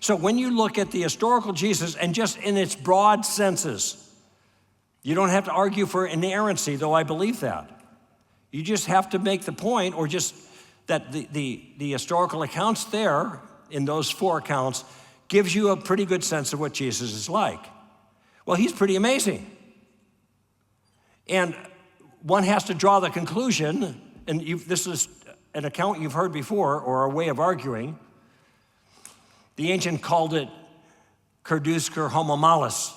So when you look at the historical Jesus, and just in its broad senses, you don't have to argue for inerrancy, though I believe that. You just have to make the point, or just that the historical accounts there, in those 4 accounts, gives you a pretty good sense of what Jesus is like. Well, he's pretty amazing. And one has to draw the conclusion, and this is an account you've heard before, or a way of arguing. The ancient called it Kurdusker homomalis,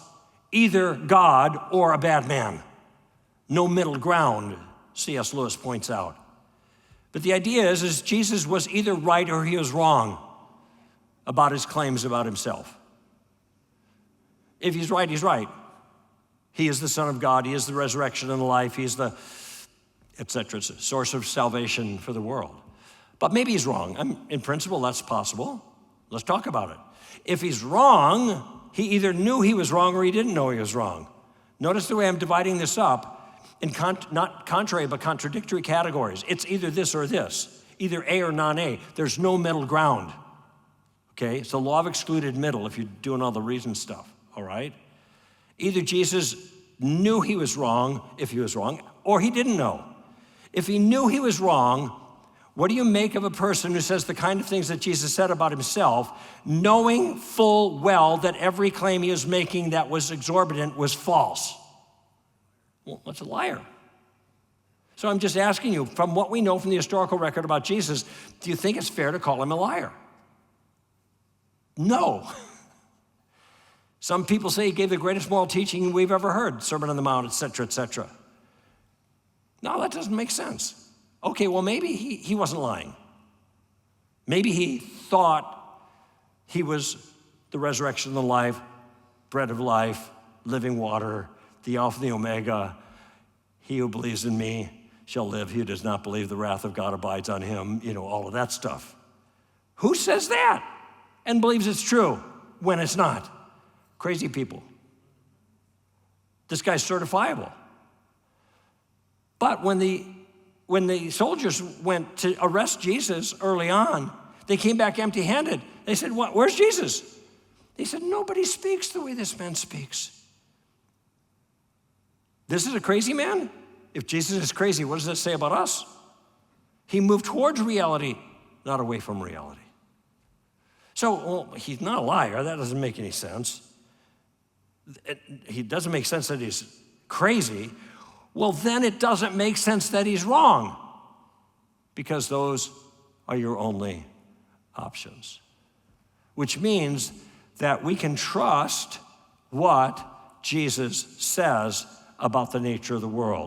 either God or a bad man. No middle ground, C.S. Lewis points out. But the idea is Jesus was either right or he was wrong about his claims about himself. If he's right, he's right. He is the Son of God. He is the resurrection and the life. He is the, et cetera, source of salvation for the world. But maybe he's wrong. In principle, that's possible. Let's talk about it. If he's wrong, he either knew he was wrong or he didn't know he was wrong. Notice the way I'm dividing this up in not contrary, but contradictory categories. It's either this or this, either A or non-A. There's no middle ground, okay? It's the law of excluded middle if you're doing all the reason stuff, all right? Either Jesus knew he was wrong, if he was wrong, or he didn't know. If he knew he was wrong, what do you make of a person who says the kind of things that Jesus said about himself, knowing full well that every claim he was making that was exorbitant was false? Well, that's a liar. So I'm just asking you, from what we know from the historical record about Jesus, do you think it's fair to call him a liar? No. Some people say he gave the greatest moral teaching we've ever heard, Sermon on the Mount, et cetera, et cetera. No, that doesn't make sense. Okay, well, maybe he wasn't lying. Maybe he thought he was the resurrection and the life, bread of life, living water, the Alpha and the Omega. He who believes in me shall live. He who does not believe, the wrath of God abides on him. You know, all of that stuff. Who says that and believes it's true when it's not? Crazy people. This guy's certifiable. But when the soldiers went to arrest Jesus early on, they came back empty-handed. They said, "What? Where's Jesus?" They said, "Nobody speaks the way this man speaks." This is a crazy man? If Jesus is crazy, what does that say about us? He moved towards reality, not away from reality. So, well, he's not a liar. That doesn't make any sense. It doesn't make sense that he's crazy. Well, then it doesn't make sense that he's wrong, because those are your only options. Which means that we can trust what Jesus says about the nature of the world.